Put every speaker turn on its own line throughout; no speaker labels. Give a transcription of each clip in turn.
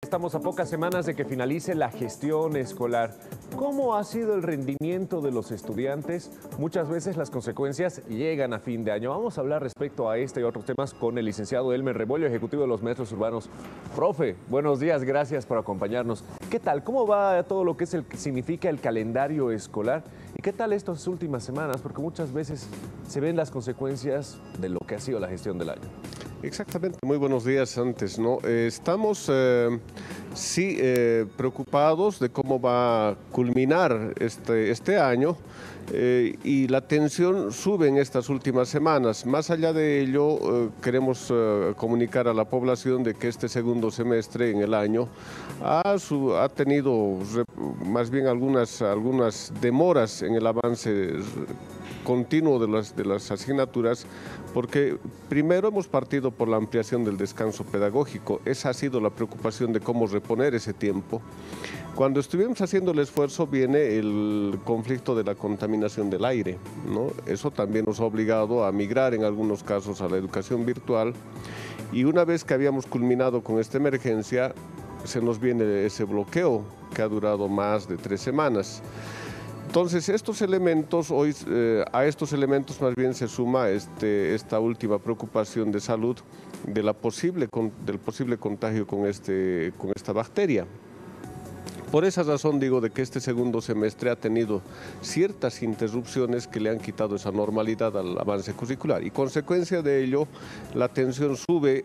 Estamos a pocas semanas de que finalice la gestión escolar. ¿Cómo ha sido el rendimiento de los estudiantes? Muchas veces las consecuencias llegan a fin de año. Vamos a hablar respecto a este y otros temas con el licenciado Elmer Rebollo, ejecutivo de los maestros urbanos. Profe, buenos días, gracias por acompañarnos. ¿Qué tal? ¿Cómo va todo lo que significa el calendario escolar? ¿Y qué tal estas últimas semanas? Porque muchas veces se ven las consecuencias de lo que ha sido la gestión del año.
Exactamente, muy buenos días antes, ¿no? Estamos preocupados de cómo va a culminar este año y la tensión sube en estas últimas semanas. Más allá de ello, queremos comunicar a la población de que este segundo semestre en el año ha tenido más bien algunas demoras en el avance continuo de las asignaturas, porque primero hemos partido por la ampliación del descanso pedagógico. Esa ha sido la preocupación de cómo reponer ese tiempo. Cuando estuvimos haciendo el esfuerzo viene el conflicto de la contaminación del aire, ¿no? Eso también nos ha obligado a migrar en algunos casos a la educación virtual, y una vez que habíamos culminado con esta emergencia, se nos viene ese bloqueo que ha durado más de 3 semanas. Entonces, estos elementos, a estos elementos más bien se suma esta última preocupación de salud del posible contagio con esta bacteria. Por esa razón digo de que este segundo semestre ha tenido ciertas interrupciones que le han quitado esa normalidad al avance curricular, y consecuencia de ello la tensión sube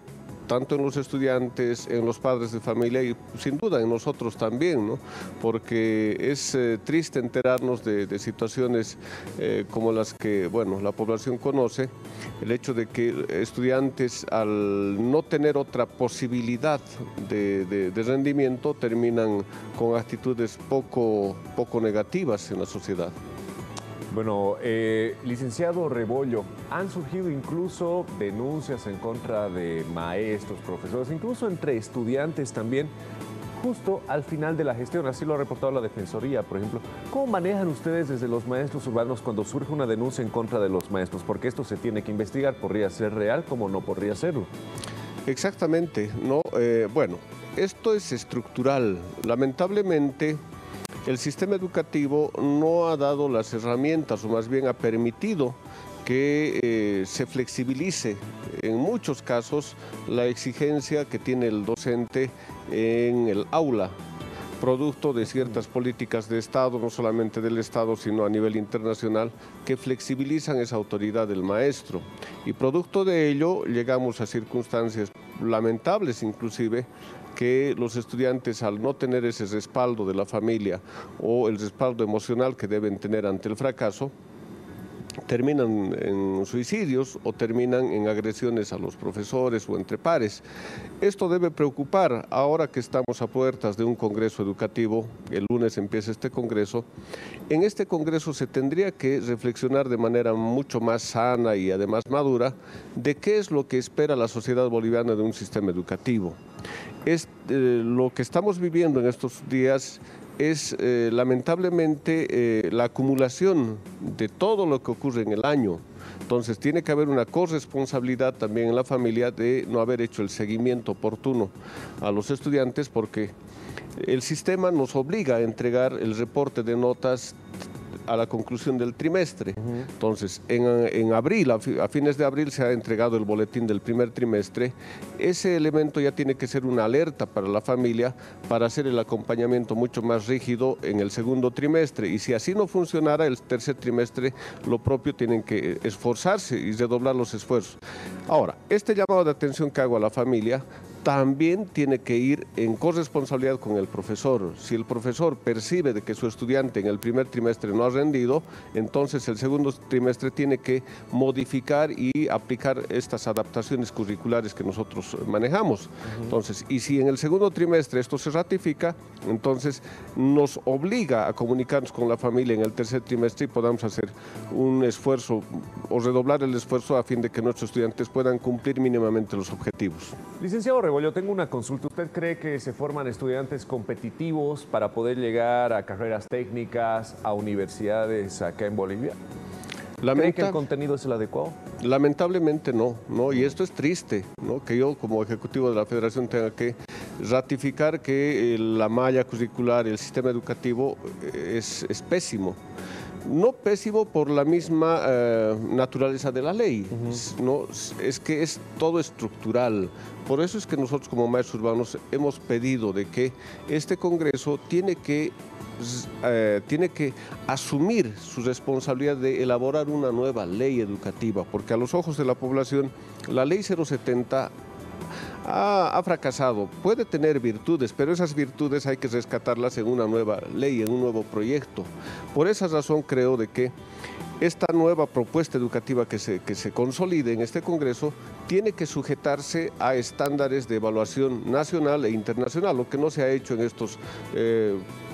tanto en los estudiantes, en los padres de familia y sin duda en nosotros también, ¿no? Porque es triste enterarnos de situaciones como las que, bueno, la población conoce, el hecho de que estudiantes, al no tener otra posibilidad de rendimiento, terminan con actitudes poco negativas en la sociedad.
Bueno, licenciado Rebollo, han surgido incluso denuncias en contra de maestros, profesores, incluso entre estudiantes también, justo al final de la gestión. Así lo ha reportado la Defensoría, por ejemplo. ¿Cómo manejan ustedes desde los maestros urbanos cuando surge una denuncia en contra de los maestros? Porque esto se tiene que investigar, podría ser real como no podría serlo.
Exactamente, ¿no? Bueno, esto es estructural. Lamentablemente, el sistema educativo no ha dado las herramientas, o más bien ha permitido que se flexibilice en muchos casos la exigencia que tiene el docente en el aula, producto de ciertas políticas de Estado, no solamente del Estado, sino a nivel internacional, que flexibilizan esa autoridad del maestro. Y producto de ello llegamos a circunstancias lamentables inclusive, que los estudiantes, al no tener ese respaldo de la familia o el respaldo emocional que deben tener ante el fracaso, terminan en suicidios o terminan en agresiones a los profesores o entre pares. Esto debe preocupar ahora que estamos a puertas de un congreso educativo. El lunes empieza este congreso. En este congreso se tendría que reflexionar de manera mucho más sana y además madura de qué es lo que espera la sociedad boliviana de un sistema educativo. Lo que estamos viviendo en estos días es lamentablemente la acumulación de todo lo que ocurre en el año. Entonces tiene que haber una corresponsabilidad también en la familia de no haber hecho el seguimiento oportuno a los estudiantes, porque el sistema nos obliga a entregar el reporte de notas a la conclusión del trimestre. Entonces, en abril, a fines de abril se ha entregado el boletín del primer trimestre. Ese elemento ya tiene que ser una alerta para la familia para hacer el acompañamiento mucho más rígido en el segundo trimestre. Y si así no funcionara el tercer trimestre, lo propio, tienen que esforzarse y redoblar los esfuerzos. Ahora, este llamado de atención que hago a la familia también tiene que ir en corresponsabilidad con el profesor. Si el profesor percibe de que su estudiante en el primer trimestre no ha rendido, entonces el segundo trimestre tiene que modificar y aplicar estas adaptaciones curriculares que nosotros manejamos. Entonces, y si en el segundo trimestre esto se ratifica, entonces nos obliga a comunicarnos con la familia en el tercer trimestre y podamos hacer un esfuerzo o redoblar el esfuerzo a fin de que nuestros estudiantes puedan cumplir mínimamente los objetivos.
Licenciado Rebollo, tengo una consulta. ¿Usted cree que se forman estudiantes competitivos para poder llegar a carreras técnicas, a universidades acá en Bolivia? ¿Cree que el contenido es el adecuado?
Lamentablemente no, y esto es triste, ¿no? Que yo como ejecutivo de la Federación tenga que ratificar que la malla curricular, el sistema educativo es pésimo. No pésimo por la misma naturaleza de la ley, no, es que es todo estructural. Por eso es que nosotros como maestros urbanos hemos pedido de que este Congreso tiene que asumir su responsabilidad de elaborar una nueva ley educativa, porque a los ojos de la población la ley 070 ha fracasado. Puede tener virtudes, pero esas virtudes hay que rescatarlas en una nueva ley, en un nuevo proyecto. Por esa razón creo de que esta nueva propuesta educativa que se consolide en este Congreso tiene que sujetarse a estándares de evaluación nacional e internacional, lo que no se ha hecho en estos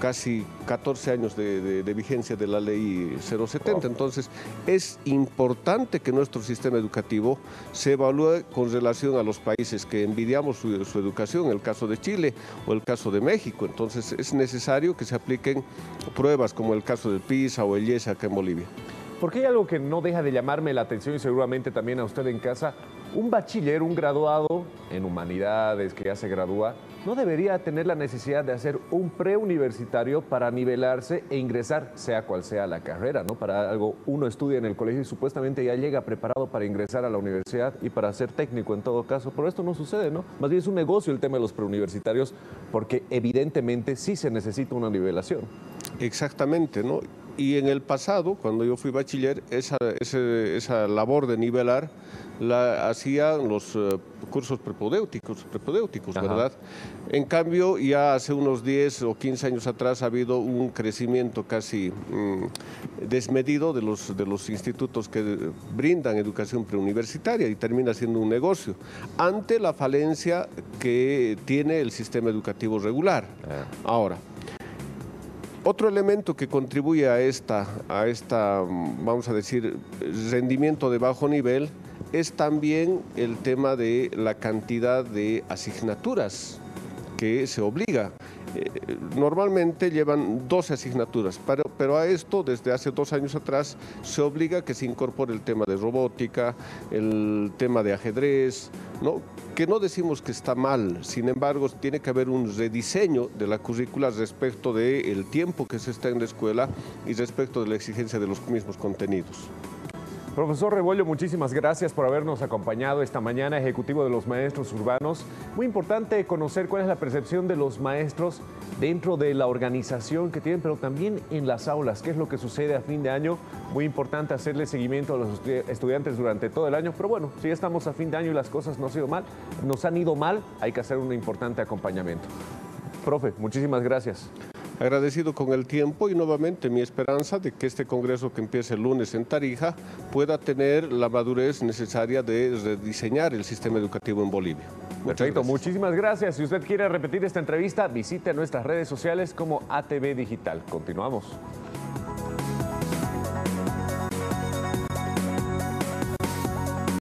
casi 14 años de vigencia de la ley 070. Entonces, es importante que nuestro sistema educativo se evalúe con relación a los países que envidiamos su educación, el caso de Chile o el caso de México. Entonces, es necesario que se apliquen pruebas como el caso del PISA o el IES acá en Bolivia.
Porque hay algo que no deja de llamarme la atención y seguramente también a usted en casa. Un bachiller, un graduado en humanidades que ya se gradúa, no debería tener la necesidad de hacer un preuniversitario para nivelarse e ingresar, sea cual sea la carrera, ¿no? Para algo uno estudia en el colegio y supuestamente ya llega preparado para ingresar a la universidad y para ser técnico en todo caso. Pero esto no sucede, ¿no? Más bien es un negocio el tema de los preuniversitarios porque evidentemente sí se necesita una nivelación.
Exactamente, ¿no? Y en el pasado, cuando yo fui bachiller, esa labor de nivelar la hacían los cursos prepodéuticos, ¿verdad? En cambio, ya hace unos 10 o 15 años atrás ha habido un crecimiento casi desmedido de los institutos que brindan educación preuniversitaria y termina siendo un negocio, ante la falencia que tiene el sistema educativo regular. Ahora, otro elemento que contribuye a esta, vamos a decir, rendimiento de bajo nivel es también el tema de la cantidad de asignaturas que se obliga. Normalmente llevan 12 asignaturas, pero a esto desde hace 2 años atrás se obliga que se incorpore el tema de robótica, el tema de ajedrez, ¿no? Que no decimos que está mal, sin embargo tiene que haber un rediseño de la currícula respecto del tiempo que se está en la escuela y respecto de la exigencia de los mismos contenidos.
Profesor Rebollo, muchísimas gracias por habernos acompañado esta mañana, ejecutivo de los maestros urbanos. Muy importante conocer cuál es la percepción de los maestros dentro de la organización que tienen, pero también en las aulas, qué es lo que sucede a fin de año. Muy importante hacerle seguimiento a los estudiantes durante todo el año, pero bueno, si ya estamos a fin de año y las cosas nos han ido mal, hay que hacer un importante acompañamiento. Profe, muchísimas gracias.
Agradecido con el tiempo y nuevamente mi esperanza de que este congreso que empiece el lunes en Tarija pueda tener la madurez necesaria de rediseñar el sistema educativo en Bolivia.
Perfecto, muchísimas gracias. Si usted quiere repetir esta entrevista, visite nuestras redes sociales como ATV Digital. Continuamos.